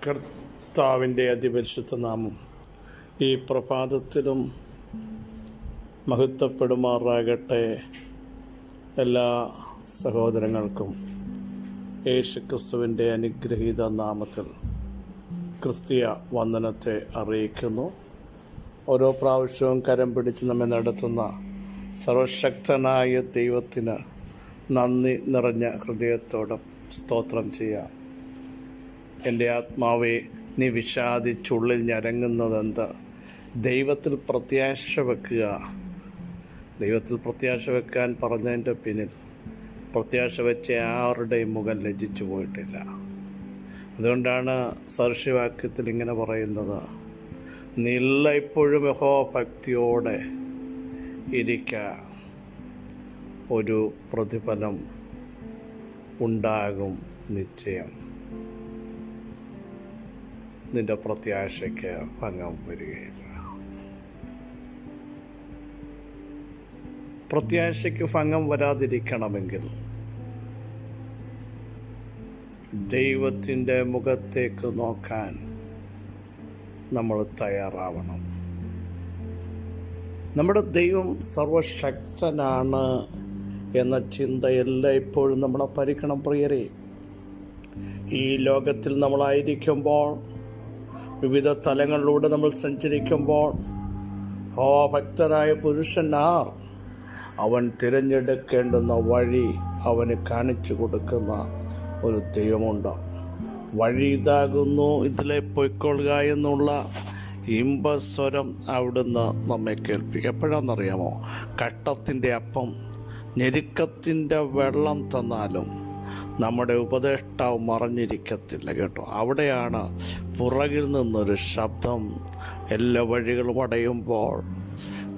കർത്താവിൻ്റെ അതിപരിശുദ്ധ നാമം ഈ പ്രഭാതത്തിലും മഹത്വപ്പെടുമാറാകട്ടെ. എല്ലാ സഹോദരങ്ങൾക്കും യേശുക്രിസ്തുവിൻ്റെ അനുഗ്രഹീത നാമത്തിൽ ക്രിസ്തീയ വന്ദനത്തെ അറിയിക്കുന്നു. ഓരോ പ്രാവശ്യവും കരം പിടിച്ച് നമ്മെ നടത്തുന്ന സർവശക്തനായ ദൈവത്തിന് നന്ദി നിറഞ്ഞ ഹൃദയത്തോടെ സ്തോത്രം ചെയ്യാം. എൻ്റെ ആത്മാവെ, നീ വിഷാദിച്ചുള്ളിൽ ഞരങ്ങുന്നതെന്ത്? ദൈവത്തിൽ പ്രത്യാശ വെക്കുക. ദൈവത്തിൽ പ്രത്യാശ വെക്കാൻ പറഞ്ഞതിൻ്റെ പിന്നിൽ പ്രത്യാശ വെച്ച ആരുടെയും മുഖം ലജ്ജിച്ചു പോയിട്ടില്ല. അതുകൊണ്ടാണ് സദൃശവാക്യത്തിൽ ഇങ്ങനെ പറയുന്നത്, നീ ഇപ്പോഴും യഹോഭക്തിയോടെ ഇരിക്കുക, ഒരു പ്രതിഫലം ഉണ്ടാകും നിശ്ചയം. നിന്റെ പ്രത്യാശയ്ക്ക് ഭംഗം വരികയില്ല. പ്രത്യാശയ്ക്ക് ഭംഗം വരാതിരിക്കണമെങ്കിൽ ദൈവത്തിൻ്റെ മുഖത്തേക്ക് നോക്കാൻ നമ്മൾ തയ്യാറാവണം. നമ്മുടെ ദൈവം സർവശക്തനാണ് എന്ന ചിന്ത എല്ലായ്പ്പോഴും നമ്മളെ ഭരിക്കണം പ്രിയരെ. ഈ ലോകത്തിൽ നമ്മളായിരിക്കുമ്പോൾ, വിവിധ തലങ്ങളിലൂടെ നമ്മൾ സഞ്ചരിക്കുമ്പോൾ, ഭക്തനായ പുരുഷനാർ അവൻ തിരഞ്ഞെടുക്കേണ്ടുന്ന വഴി അവന് കാണിച്ചു കൊടുക്കുന്ന ഒരു ദൈവമുണ്ട്. വഴി ഇതാകുന്നു, ഇതിലെ പൊയ്ക്കൊള്ളുക എന്നുള്ള ഇമ്പസ്വരം അവിടുന്ന് നമ്മെ കേൾപ്പിക്കും. എപ്പോഴാണെന്നറിയാമോ? കഷ്ടത്തിൻ്റെ അപ്പം, ഞെരുക്കത്തിൻ്റെ വെള്ളം തന്നാലും നമ്മുടെ ഉപദേഷ്ടാവ് മറഞ്ഞിരിക്കത്തില്ല കേട്ടോ. അവിടെയാണ് പുറകിൽ നിന്നൊരു ശബ്ദം. എല്ലാ വഴികളും അടയുമ്പോൾ,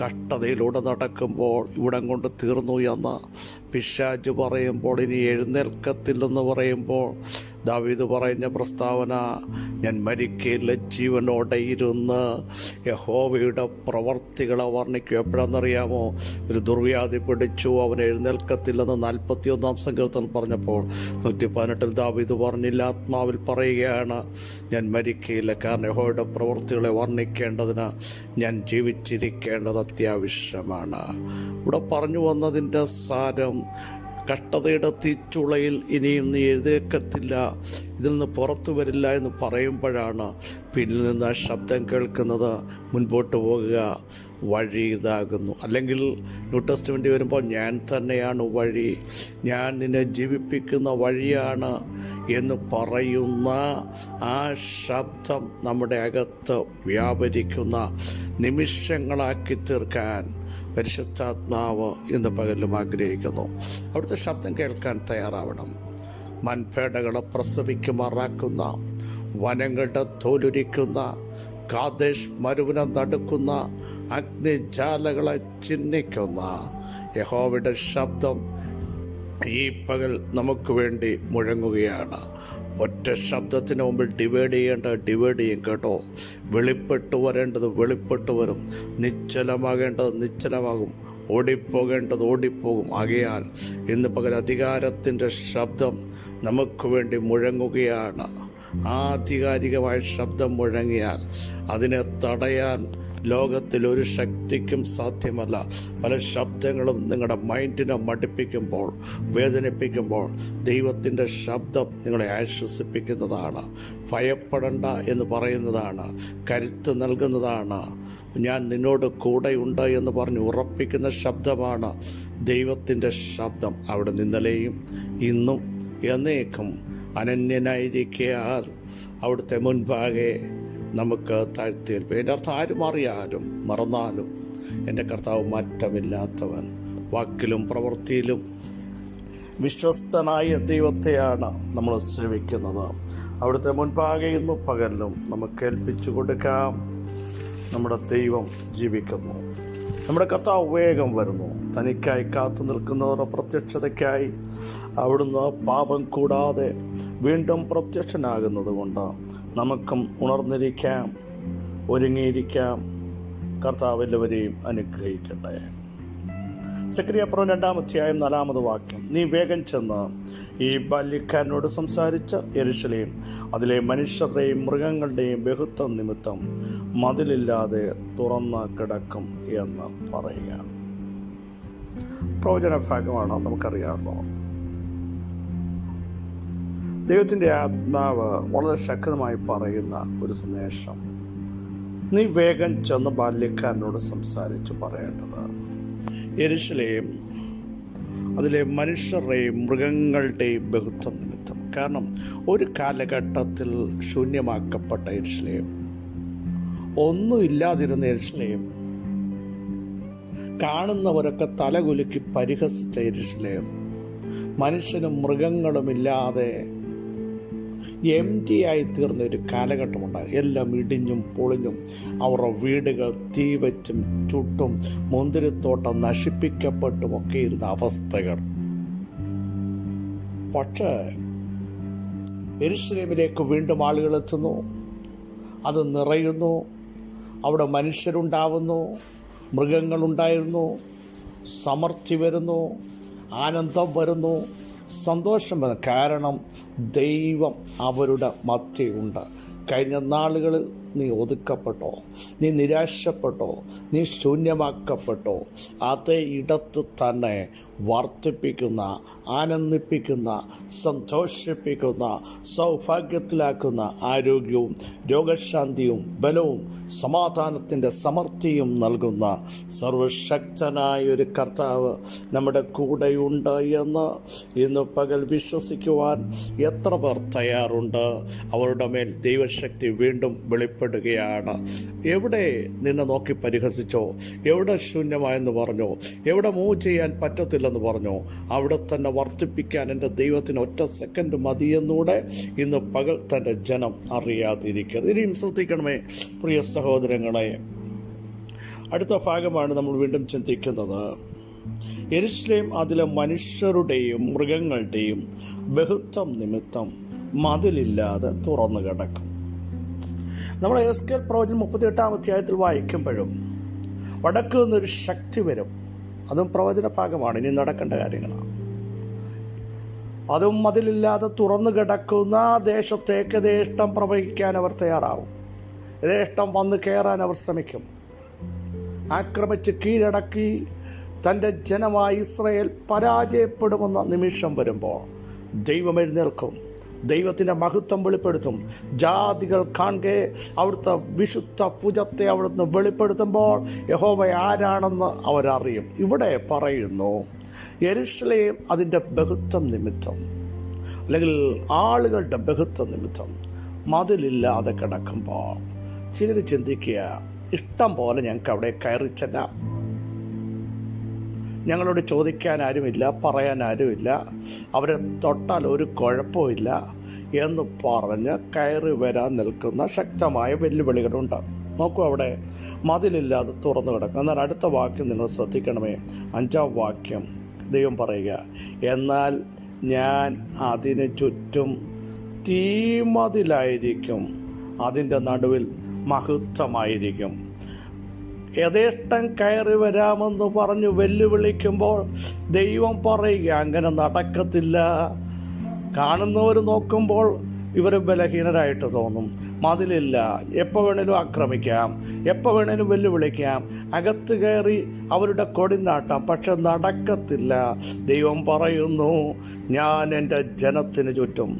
കഷ്ടതയിലൂടെ നടക്കുമ്പോൾ, ഇവിടം കൊണ്ട് തീർന്നു എന്ന് പിശാച് പറയുമ്പോൾ, ഇനി എഴുന്നേൽക്കത്തില്ലെന്ന് പറയുമ്പോൾ, ദാവീദ് പറയുന്ന പ്രസ്താവന, ഞാൻ മരിക്കയില്ല, ജീവനോടെ ഇരുന്ന് യഹോവയുടെ പ്രവർത്തികളെ വർണ്ണിക്കും. എപ്പോഴാണെന്നറിയാമോ? ഒരു ദുർവ്യാധി പിടിച്ചു, അവൻ എഴുന്നേൽക്കത്തില്ലെന്ന് 41-ാം സങ്കീർത്തനം പറഞ്ഞപ്പോൾ 118-ൽ ദാവീദ് പറഞ്ഞില്ല, ആത്മാവിൽ പറയുകയാണ്, ഞാൻ മരിക്കയില്ല, കാരണം യഹോവയുടെ പ്രവർത്തികളെ വർണ്ണിക്കേണ്ടതിന് ഞാൻ ജീവിച്ചിരിക്കേണ്ടത് അത്യാവശ്യമാണ്. ഇവിടെ പറഞ്ഞു വന്നതിൻ്റെ സാരം, കഷ്ടതയുടെ തീച്ചുളയിൽ ഇനിയും നീ എഴുന്നേൽക്കത്തില്ല, ഇതിൽ നിന്ന് പുറത്തു വരില്ല എന്ന് പറയുമ്പോഴാണ് പിന്നിൽ നിന്ന് ആ ശബ്ദം കേൾക്കുന്നത്, മുൻപോട്ട് പോകുക, വഴി ഇതാകുന്നു. അല്ലെങ്കിൽ ന്യൂ ടെസ്റ്റ്മെൻ്റ് വരുമ്പോൾ, ഞാൻ തന്നെയാണ് വഴി, ഞാൻ നിന്നെ ജീവിപ്പിക്കുന്ന വഴിയാണ് എന്ന് പറയുന്ന ആ ശബ്ദം നമ്മുടെ അകത്ത് വ്യാപരിക്കുന്ന നിമിഷങ്ങളാക്കി തീർക്കാൻ പരിശുദ്ധാത്മാവ് ഇന്ന് പകലും ആഗ്രഹിക്കുന്നു. അവിടുത്തെ ശബ്ദം കേൾക്കാൻ തയ്യാറാവണം. മൻപേടകളെ പ്രസവിക്കുമാറാക്കുന്ന, വനങ്ങളുടെ തോലുരിക്കുന്ന, കാദേശ് മരുവിനെ നടുക്കുന്ന, അഗ്നിജാലകളെ ചിഹ്നിക്കുന്ന യഹോവയുടെ ശബ്ദം ഈ പകൽ നമുക്ക് വേണ്ടി മുഴങ്ങുകയാണ്. ഒറ്റ ശബ്ദത്തിന് മുമ്പിൽ ഡിവൈഡ് ചെയ്യും കേട്ടോ. വെളിപ്പെട്ടു വരേണ്ടത് വെളിപ്പെട്ടു വരും, നിശ്ചലമാകേണ്ടത് നിശ്ചലമാകും, ഓടിപ്പോകേണ്ടത് ഓടിപ്പോകും. ആകയാൽ ഇന്ന് പകൽ അധികാരത്തിൻ്റെ ശബ്ദം നമുക്ക് വേണ്ടി മുഴങ്ങുകയാണ്. ആധികാരികമായ ശബ്ദം മുഴങ്ങിയാൽ അതിനെ തടയാൻ ലോകത്തിലൊരു ശക്തിക്കും സാധ്യമല്ല. പല ശബ്ദങ്ങളും നിങ്ങളുടെ മൈൻഡിനെ മടുപ്പിക്കുമ്പോൾ, വേദനിപ്പിക്കുമ്പോൾ, ദൈവത്തിൻ്റെ ശബ്ദം നിങ്ങളെ ആശ്വസിപ്പിക്കുന്നതാണ്. ഭയപ്പെടണ്ട എന്ന് പറയുന്നതാണ്, കരുത്ത് നൽകുന്നതാണ്, ഞാൻ നിന്നോട് കൂടെയുണ്ട് എന്ന് പറഞ്ഞ് ഉറപ്പിക്കുന്ന ശബ്ദമാണ് ദൈവത്തിൻ്റെ ശബ്ദം. അവിടെ ഇന്നലെയും ഇന്നും എന്നേക്കും അനന്യനായിരിക്കയാൽ അവിടുത്തെ മുൻപാകെ നമുക്ക് താഴ്ത്തിയേൽപ്പിക്കും. എൻ്റെ അർത്ഥം, ആരും അറിയാലും മറന്നാലും എൻ്റെ കർത്താവ് മാറ്റമില്ലാത്തവൻ, വാക്കിലും പ്രവൃത്തിയിലും വിശ്വസ്തനായ ദൈവത്തെയാണ് നമ്മൾ സേവിക്കുന്നത്. അവിടുത്തെ മുൻപാകെ ഇന്നും പകലിലും നമുക്ക് ഏൽപ്പിച്ചു കൊടുക്കാം. നമ്മുടെ ദൈവം ജീവിക്കുന്നു. നമ്മുടെ കർത്താവ് വേഗം വരുന്നു. തനിക്കായി കാത്തു നിൽക്കുന്നവരുടെ പ്രത്യക്ഷതയ്ക്കായി അവിടുന്ന് പാപം കൂടാതെ വീണ്ടും പ്രത്യക്ഷനാകുന്നത് കൊണ്ട് നമുക്കും ഉണർന്നിരിക്കാം, ഒരുങ്ങിയിരിക്കാം. കർത്താവ് എല്ലാവരെയും അനുഗ്രഹിക്കട്ടെ. സെക്കരിയാപ്രവചനം 2-ാം അധ്യായം 4-ാമത് വാക്യം, നീ വേഗം ചെന്ന് ഈ ബാല്യക്കാരനോട് സംസാരിച്ച യെരൂശലേം അതിലെ മനുഷ്യരുടെയും മൃഗങ്ങളുടെയും ബഹുത്വം നിമിത്തം മതിലില്ലാതെ തുറന്ന് കിടക്കും എന്ന് പറയുക. പ്രവചന ഭാഗമാണ്, നമുക്കറിയാമല്ലോ. ദൈവത്തിൻ്റെ ആത്മാവ് വളരെ ശക്തമായി പറയുന്ന ഒരു സന്ദേശം. നീ വേഗം ചെന്ന് ബാല്യക്കാരനോട് സംസാരിച്ച് പറയേണ്ടത് യെരൂശലേം അതിലെ മനുഷ്യരുടെയും മൃഗങ്ങളുടെയും ബഹുത്വം നിമിത്തം. കാരണം ഒരു കാലഘട്ടത്തിൽ ശൂന്യമാക്കപ്പെട്ട യെരൂശലേം, ഒന്നുമില്ലാതിരുന്ന യെരൂശലേം, കാണുന്നവരൊക്കെ തലകുലുക്കി പരിഹസിച്ച യെരൂശലേം, മനുഷ്യനും മൃഗങ്ങളുമില്ലാതെ എംറ്റിയായി തീർന്ന ഒരു കാലഘട്ടമുണ്ടായി. എല്ലാം ഇടിഞ്ഞും പൊളിഞ്ഞും അവരുടെ വീടുകൾ തീവച്ചും ചുട്ടും മുന്തിരിത്തോട്ടം നശിപ്പിക്കപ്പെട്ടും ഒക്കെ ഇരുന്ന അവസ്ഥകൾ. പക്ഷേ യെരൂശലേമിലേക്ക് വീണ്ടും ആളുകൾ എത്തുന്നു, അത് നിറയുന്നു, അവിടെ മനുഷ്യരുണ്ടാവുന്നു, മൃഗങ്ങളുണ്ടായിരുന്നു, സമൃദ്ധി വരുന്നു, ആനന്ദം വരുന്നു, സന്തോഷം വരുന്നു. കാരണം ദൈവം അവരുടെ മധ്യയുണ്ട്. കഴിഞ്ഞ നാളുകളിൽ നീ ഒതുക്കപ്പെട്ടോ, നീ നിരാശപ്പെട്ടോ, നീ ശൂന്യമാക്കപ്പെട്ടോ, അതേ ഇടത്ത് തന്നെ വർദ്ധിപ്പിക്കുന്ന, ആനന്ദിപ്പിക്കുന്ന, സന്തോഷിപ്പിക്കുന്ന, സൗഭാഗ്യത്തിലാക്കുന്ന ആരോഗ്യവും രോഗശാന്തിയും ബലവും സമാധാനത്തിൻ്റെ സമൃദ്ധിയും നൽകുന്ന സർവശക്തനായൊരു കർത്താവ് നമ്മുടെ കൂടെയുണ്ട് എന്ന് ഇന്ന് പകൽ വിശ്വസിക്കുവാൻ എത്ര പേർ തയ്യാറുണ്ട്? അവരുടെ മേൽ ദൈവശക്തി വീണ്ടും വെളിപ്പെടുകയാണ്. എവിടെ നിന്നെ നോക്കി പരിഹസിച്ചോ, എവിടെ ശൂന്യമായെന്ന് പറഞ്ഞോ, എവിടെ മൂവ് ചെയ്യാൻ പറ്റത്തില്ലെന്ന് പറഞ്ഞോ, അവിടെ തന്നെ വർദ്ധിപ്പിക്കാൻ എൻ്റെ ദൈവത്തിന് ഒറ്റ സെക്കൻഡ് മതിയെന്നൂടെ ഇന്ന് പകൽ തൻ്റെ ജനം അറിയാതിരിക്കരുത്. ഇനിയും ശ്രദ്ധിക്കണമേ പ്രിയ സഹോദരങ്ങളെ. അടുത്ത ഭാഗമാണ് നമ്മൾ വീണ്ടും ചിന്തിക്കുന്നത്. യെരൂശലേം അതിലെ മനുഷ്യരുടെയും മൃഗങ്ങളുടെയും ബഹുത്വം നിമിത്തം മതിലില്ലാതെ തുറന്നു കിടക്കും. നമ്മൾ എസ്കേൽ പ്രവചനം 38-ാം അധ്യായത്തിൽ വായിക്കുമ്പോഴും വടക്ക് നിന്നൊരു ശക്തി വരും. അതും പ്രവചന ഭാഗമാണ്, ഇനി നടക്കേണ്ട കാര്യങ്ങളാണ്. അതും മതിലില്ലാതെ തുറന്നു കിടക്കുന്ന ദേശത്തേക്ക് യഥേഷ്ടം പ്രവഹിക്കാൻ അവർ തയ്യാറാവും. യഥേഷ്ടം വന്ന് കയറാൻ അവർ ശ്രമിക്കും. ആക്രമിച്ച് കീഴടക്കി തൻ്റെ ജനമായ ഇസ്രായേൽ പരാജയപ്പെടുമെന്ന നിമിഷം വരുമ്പോൾ ദൈവം എഴുന്നേൽക്കും, ദൈവത്തിൻ്റെ മഹത്വം വെളിപ്പെടുത്തും. ജാതികൾ കാണെ അവിടുത്തെ വിശുദ്ധ ഭുജത്തെ അവിടുന്ന് വെളിപ്പെടുത്തുമ്പോൾ യഹോവ ആരാണെന്ന് അവരറിയും. ഇവിടെ പറയുന്നു, യെരൂശലേം അതിൻ്റെ ബഹുത്വം നിമിത്തം, അല്ലെങ്കിൽ ആളുകളുടെ ബഹുത്വം നിമിത്തം മതിലില്ലാതെ കിടക്കുമ്പോൾ ചിലർ ചിന്തിക്കുക, ഇഷ്ടം പോലെ ഞങ്ങൾക്ക് അവിടെ കയറി ചെല്ലാം, ഞങ്ങളോട് ചോദിക്കാൻ ആരുമില്ല, പറയാൻ ആരുമില്ല, അവരെ തൊട്ടാൽ ഒരു കുഴപ്പമില്ല എന്ന് പറഞ്ഞ് കയറി വരാൻ നിൽക്കുന്ന ശക്തമായ വെല്ലുവിളികളുണ്ട്. നോക്കൂ, അവിടെ മതിലില്ലാതെ തുറന്നു കിടക്കും. എന്നാൽ അടുത്ത വാക്യം നിങ്ങൾ ശ്രദ്ധിക്കണമേ. 5-ാം വാക്യം ദൈവം പറയുക, എന്നാൽ ഞാൻ അതിന് ചുറ്റും തീമതിലായിരിക്കും, അതിൻ്റെ നടുവിൽ മഹത്വമായിരിക്കും. യഥേഷ്ടം കയറി വരാമെന്ന് പറഞ്ഞ് വെല്ലുവിളിക്കുമ്പോൾ ദൈവം പറയുക, അങ്ങനെ നടക്കത്തില്ല. കാണുന്നവർ നോക്കുമ്പോൾ ഇവർ ബലഹീനരായിട്ട് തോന്നും. മതിലില്ല, എപ്പോൾ വേണേലും ആക്രമിക്കാം, എപ്പോൾ വേണേലും വെല്ലുവിളിക്കാം, അകത്ത് കയറി അവരുടെ കൊടിനാട്ടാം. പക്ഷെ നടക്കത്തില്ല. ദൈവം പറയുന്നു, ഞാൻ എൻ്റെ ജനത്തിന് ചുറ്റും,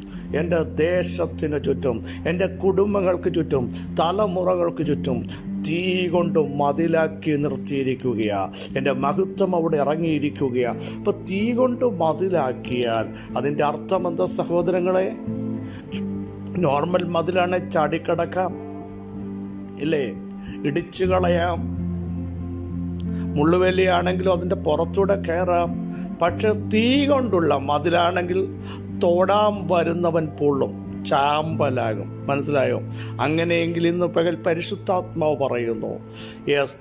എൻ്റെ ദേശത്തിന് ചുറ്റും, എൻ്റെ കുടുംബങ്ങൾക്ക് ചുറ്റും, തലമുറകൾക്ക് ചുറ്റും തീ കൊണ്ട് മതിലാക്കി നിർത്തിയിരിക്കുകയാ. എൻ്റെ മഹത്വം അവിടെ ഇറങ്ങിയിരിക്കുകയാ. അപ്പോൾ തീ കൊണ്ട് മതിലാക്കിയാൽ അതിൻ്റെ അർത്ഥം എന്താ സഹോദരങ്ങളെ? നോർമൽ മതിലാണെ ചാടിക്കടക്കാം, ഇല്ലേ, ഇടിച്ചു കളയാം. മുള്ളുവേലിയാണെങ്കിലും അതിൻ്റെ പുറത്തൂടെ കയറാം. പക്ഷെ തീ കൊണ്ടുള്ള മതിലാണെങ്കിൽ തൊടാൻ വരുന്നവൻ പൊള്ളും, ചാമ്പലാകും. മനസ്സിലായോ? അങ്ങനെയെങ്കിൽ ഇന്ന് പകൽ പരിശുദ്ധാത്മാവ് പറയുന്നു,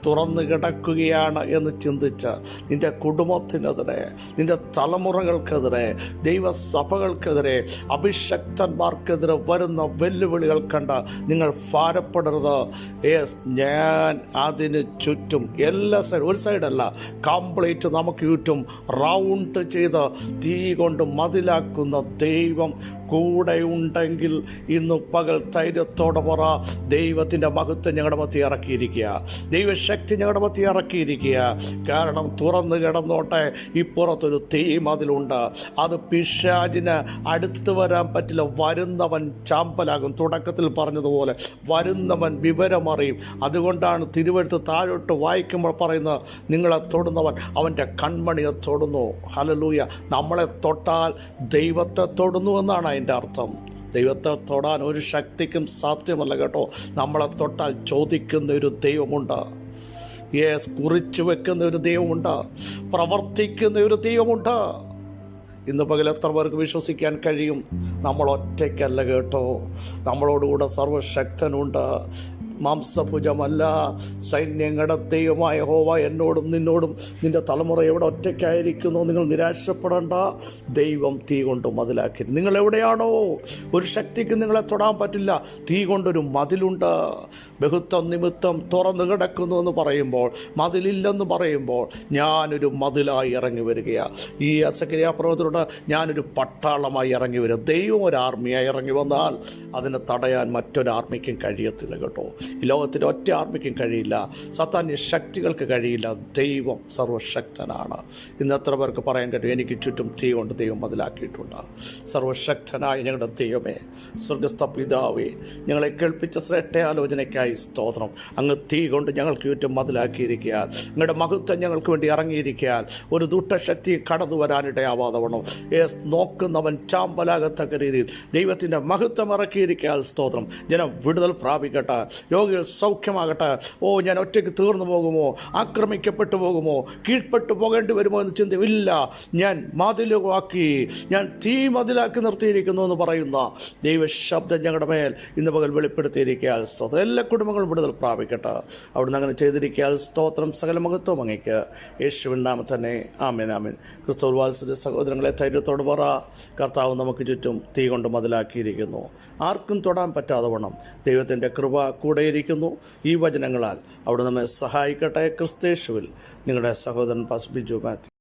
തുറന്നു കിടക്കുകയാണ് എന്ന് ചിന്തിച്ച് നിന്റെ കുടുംബത്തിനെതിരെ, നിന്റെ തലമുറകൾക്കെതിരെ, ദൈവസഭകൾക്കെതിരെ, അഭിഷക്തന്മാർക്കെതിരെ വരുന്ന വെല്ലുവിളികൾ കണ്ട് നിങ്ങൾ ഭാരപ്പെടരുത്. ഞാൻ അതിന് ചുറ്റും എല്ലാ ഒരു സൈഡല്ല, കംപ്ലീറ്റ് നമുക്ക് ചുറ്റും റൗണ്ട് ചെയ്ത് തീ കൊണ്ട് മതിലാക്കുന്ന ദൈവം കൂടെ ഉണ്ടെങ്കിൽ ഇന്ന് പകൽ ധൈര്യത്തോടെ പറ, ദൈവത്തിൻ്റെ മഹത്വം ഞങ്ങളുടെ മധ്യ ഇറക്കിയിരിക്കുക, ദൈവശക്തി ഞങ്ങളുടെ മധ്യ ഇറക്കിയിരിക്കുക. കാരണം തുറന്നു കിടന്നോട്ടെ, ഇപ്പുറത്തൊരു തീ മതിലുണ്ട്. അത് പിശാചിന് അടുത്ത് വരാൻ പറ്റില്ല. വരുന്നവൻ ചാമ്പലാകും. തുടക്കത്തിൽ പറഞ്ഞതുപോലെ വരുന്നവൻ വിവരമറിയും. അതുകൊണ്ടാണ് തിരുവെഴുത്ത് താഴോട്ട് വായിക്കുമ്പോൾ പറയുന്നത്, നിങ്ങളെ തൊടുന്നവൻ അവൻ്റെ കൺമണിയെ തൊടുന്നു. ഹല്ലേലൂയ. നമ്മളെ തൊട്ടാൽ ദൈവത്തെ തൊടുന്നു എന്നാണ് അതിൻ്റെ അർത്ഥം. ദൈവത്തെ തൊടാൻ ഒരു ശക്തിക്കും സാധ്യമല്ല കേട്ടോ. നമ്മളെ തൊട്ടാൽ ചോദിക്കുന്ന ഒരു ദൈവമുണ്ട്. കുറിച്ചു വെക്കുന്ന ഒരു ദൈവമുണ്ട്. പ്രവർത്തിക്കുന്ന ഒരു ദൈവമുണ്ട്. ഇന്ന് പകൽ എത്ര പേർക്ക് വിശ്വസിക്കാൻ കഴിയും? നമ്മൾ ഒറ്റയ്ക്കല്ല കേട്ടോ. നമ്മളോടുകൂടെ സർവശക്തനുണ്ട്. മാംസഭുജമല്ല, സൈന്യങ്ങളുടെ ദൈവമായ യഹോവ എന്നോടും നിന്നോടും നിന്റെ തലമുറ എവിടെ ഒറ്റയ്ക്കായിരിക്കുന്നു. നിങ്ങൾ നിരാശപ്പെടേണ്ട. ദൈവം തീ കൊണ്ട് മതിലാക്കി. നിങ്ങൾ എവിടെയാണോ ഒരു ശക്തിക്ക് നിങ്ങളെ തൊടാൻ പറ്റില്ല. തീ കൊണ്ടൊരു മതിലുണ്ട്. ബഹുത്വം നിമിത്തം തുറന്നു കിടക്കുന്നു എന്ന് പറയുമ്പോൾ, മതിലില്ലെന്ന് പറയുമ്പോൾ, ഞാനൊരു മതിലായി ഇറങ്ങി വരികയാണ്. ഈ സഖരിയാപ്രവചനത്തിലൂടെ ഞാനൊരു പട്ടാളമായി ഇറങ്ങി വരിക. ദൈവം ഒരു ആർമിയായി ഇറങ്ങി വന്നാൽ അതിനെ തടയാൻ മറ്റൊരാർമിക്കും കഴിയത്തില്ല കേട്ടോ. ഈ ലോകത്തിൻ്റെ ഒറ്റ ആർമിക്കും കഴിയില്ല. സാത്താന്യ ശക്തികൾക്ക് കഴിയില്ല. ദൈവം സർവശക്തനാണ്. ഇന്ന് എത്ര പേർക്ക് പറയാൻ കഴിയും, എനിക്ക് ചുറ്റും തീ കൊണ്ട് ദൈവം മതിലാക്കിയിട്ടുണ്ട്. സർവശക്തനായ ഞങ്ങളുടെ ദൈവമേ, സ്വർഗസ്ഥ പിതാവേ, ഞങ്ങളെ കേൾപ്പിച്ച ശ്രേഷ്ഠ ആലോചനയ്ക്കായി സ്തോത്രം. അങ്ങ് തീ കൊണ്ട് ഞങ്ങൾക്ക് ചുറ്റും മതിലാക്കിയിരിക്കാൻ, നിങ്ങളുടെ മഹത്വം ഞങ്ങൾക്ക് വേണ്ടി ഇറങ്ങിയിരിക്കാൻ, ഒരു ദുഷ്ടശക്തി കടന്നു വരാനിടയാവാതെ വേണം. നോക്കുന്നവൻ ചാമ്പലാകത്തക്ക രീതിയിൽ ദൈവത്തിൻ്റെ മഹത്വം ഇറക്കിയിരിക്കാൻ സ്തോത്രം. ജനം വിടുതൽ പ്രാപിക്കട്ടെ, രോഗികൾ സൗഖ്യമാകട്ടെ. ഞാൻ ഒറ്റയ്ക്ക് തീർന്നു പോകുമോ, ആക്രമിക്കപ്പെട്ടു പോകുമോ, കീഴ്പ്പെട്ടു പോകേണ്ടി വരുമോ എന്ന് ചിന്തയില്ല. ഞാൻ മതിലുവാക്കി, ഞാൻ തീ മതിലാക്കി നിർത്തിയിരിക്കുന്നു എന്ന് പറയുന്ന ദൈവശബ്ദം ഞങ്ങളുടെ മേൽ ഇന്ന് പകൽ വെളിപ്പെടുത്തിയിരിക്കാൻ സ്തോത്രം. എല്ലാ കുടുംബങ്ങളും വിടുതൽ പ്രാപിക്കട്ടെ. അവിടുന്ന് അങ്ങനെ ചെയ്തിരിക്കാൻ സ്തോത്രം. സകല മഹത്വം അങ്ങേക്ക് യേശുവിൻ നാമത്തിൽ തന്നെ. ആമേൻ ആമേൻ. ക്രിസ്തു വാത്സല്യ സഹോദരങ്ങളെ, ധൈര്യത്തോട് പറ, കർത്താവ് നമുക്ക് ചുറ്റും തീ കൊണ്ട് മതിലാക്കിയിരിക്കുന്നു. ആർക്കും തൊടാൻ പറ്റാതെ വണ്ണം ദൈവത്തിൻ്റെ കൃപ കൂടെയിരിക്കുന്നു. ഈ വചനങ്ങളാൽ അവിടെ നമ്മെ സഹായിക്കട്ടെ. ക്രിസ്തേശുവിൽ നിങ്ങളുടെ സഹോദരൻ പാസ്റ്റർ ബിജു മാത്യു.